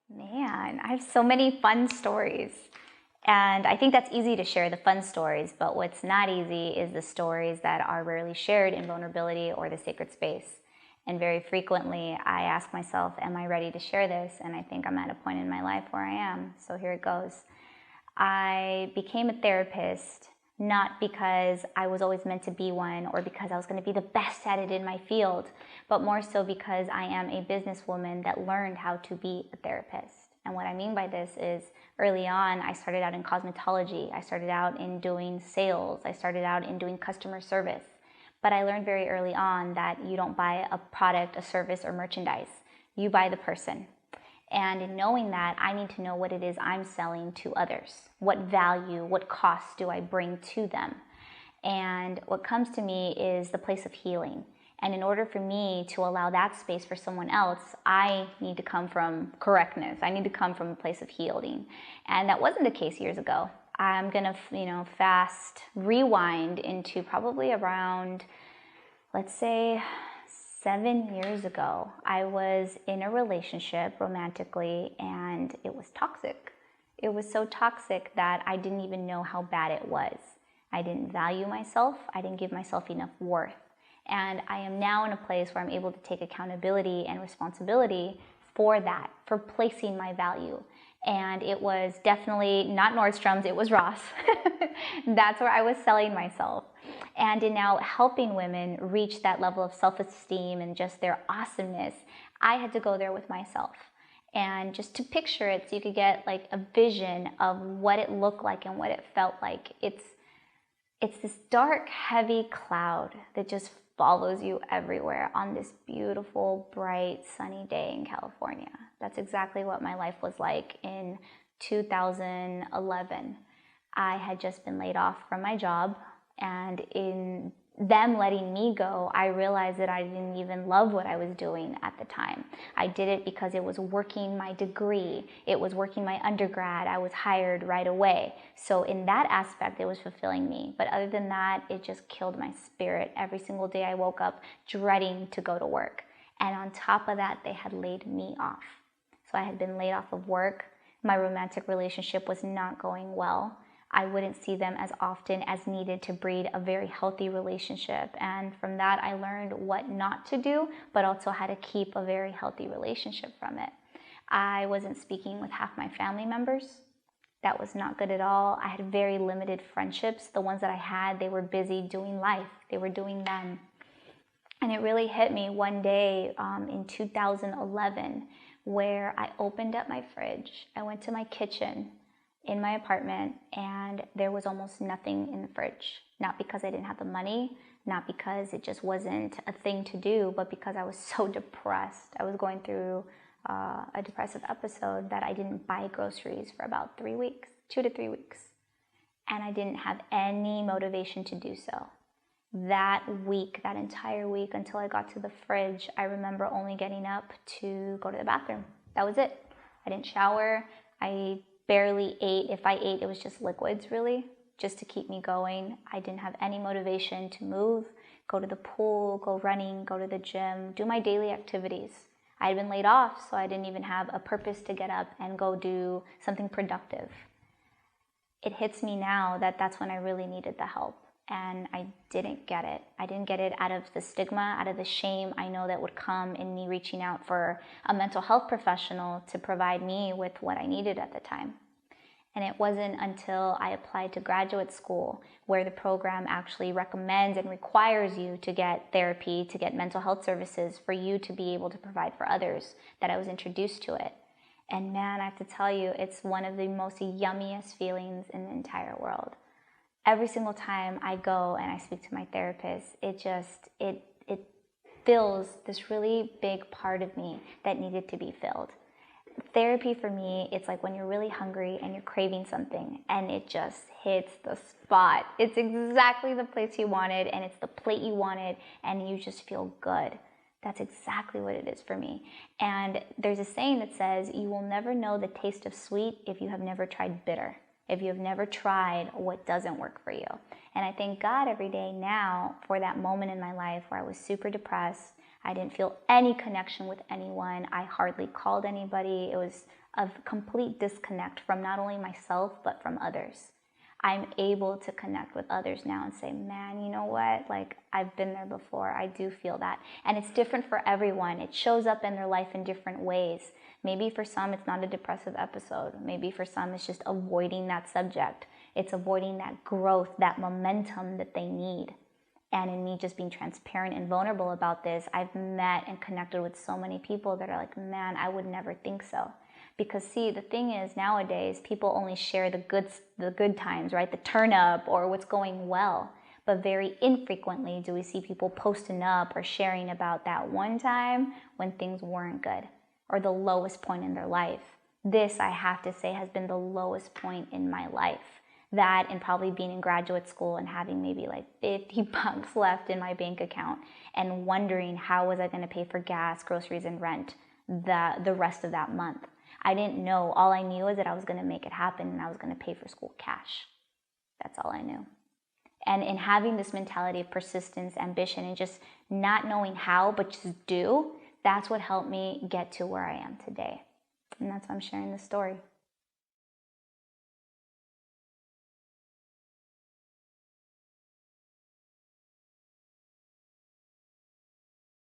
Man, I have so many fun stories. And I think that's easy to share, the fun stories, but what's not easy is the stories that are rarely shared in vulnerability or the sacred space. And very frequently, I ask myself, am I ready to share this? And I think I'm at a point in my life where I am. So here it goes. I became a therapist not because I was always meant to be one or because I was going to be the best at it in my field, but more so because I am a businesswoman that learned how to be a therapist. And what I mean by this is early on, I started out in cosmetology. I started out in doing sales. I started out in doing customer service. But I learned very early on that you don't buy a product, a service, or merchandise. You buy the person. And in knowing that, I need to know what it is I'm selling to others. What value, what cost do I bring to them? And what comes to me is the place of healing. And in order for me to allow that space for someone else, I need to come from correctness. I need to come from a place of healing. And that wasn't the case years ago. I'm gonna, fast rewind into probably around, let's say, 7 years ago. I was in a relationship romantically and it was toxic. It was so toxic that I didn't even know how bad it was. I didn't value myself. I didn't give myself enough worth. And I am now in a place where I'm able to take accountability and responsibility for that, for placing my value. And it was definitely not Nordstrom's, it was Ross. That's where I was selling myself. And in now helping women reach that level of self-esteem and just their awesomeness, I had to go there with myself. And just to picture it so you could get like a vision of what it looked like and what it felt like. It's this dark, heavy cloud that just follows you everywhere on this beautiful, bright, sunny day in California. That's exactly what my life was like in 2011. I had just been laid off from my job, and in them letting me go, I realized that I didn't even love what I was doing at the time. I did it because it was working my degree. It was working my undergrad. I was hired right away. So in that aspect, it was fulfilling me. But other than that, it just killed my spirit. Every single day I woke up dreading to go to work. And on top of that, they had laid me off. So I had been laid off of work. My romantic relationship was not going well. I wouldn't see them as often as needed to breed a very healthy relationship. And from that, I learned what not to do, but also how to keep a very healthy relationship from it. I wasn't speaking with half my family members. That was not good at all. I had very limited friendships. The ones that I had, they were busy doing life. They were doing them. And it really hit me one day in 2011 where I opened up my fridge. I went to my kitchen in my apartment and there was almost nothing in the fridge. Not because I didn't have the money, not because it just wasn't a thing to do, but because I was so depressed. I was going through a depressive episode that I didn't buy groceries for about 3 weeks, 2 to 3 weeks. And I didn't have any motivation to do so. That week, that entire week until I got to the fridge, I remember only getting up to go to the bathroom. That was it. I didn't shower. I barely ate. If I ate, it was just liquids, really, just to keep me going. I didn't have any motivation to move, go to the pool, go running, go to the gym, do my daily activities. I had been laid off, so I didn't even have a purpose to get up and go do something productive. It hits me now that that's when I really needed the help, and I didn't get it. I didn't get it out of the stigma, out of the shame I know that would come in me reaching out for a mental health professional to provide me with what I needed at the time. And it wasn't until I applied to graduate school where the program actually recommends and requires you to get therapy, to get mental health services for you to be able to provide for others, that I was introduced to it. And man, I have to tell you, it's one of the most yummiest feelings in the entire world. Every single time I go and I speak to my therapist, it fills this really big part of me that needed to be filled. Therapy for me, it's like when you're really hungry and you're craving something and it just hits the spot. It's exactly the place you wanted and it's the plate you wanted and you just feel good. That's exactly what it is for me. And there's a saying that says, you will never know the taste of sweet if you have never tried bitter, if you have never tried what doesn't work for you. And I thank God every day now for that moment in my life where I was super depressed. I didn't feel any connection with anyone. I hardly called anybody. It was a complete disconnect from not only myself, but from others. I'm able to connect with others now and say, man, you know what? Like, I've been there before. I do feel that. And it's different for everyone. It shows up in their life in different ways. Maybe for some, it's not a depressive episode. Maybe for some, it's just avoiding that subject. It's avoiding that growth, that momentum that they need. And in me just being transparent and vulnerable about this, I've met and connected with so many people that are like, man, I would never think so. Because see, the thing is, nowadays, people only share the good times, right? The turn up or what's going well. But very infrequently do we see people posting up or sharing about that one time when things weren't good or the lowest point in their life. This, I have to say, has been the lowest point in my life. That and probably being in graduate school and having maybe like $50 left in my bank account and wondering how was I going to pay for gas, groceries, and rent the rest of that month. I didn't know. All I knew is that I was going to make it happen and I was going to pay for school cash. That's all I knew. And in having this mentality of persistence, ambition, and just not knowing how, but just do, that's what helped me get to where I am today. And that's why I'm sharing this story.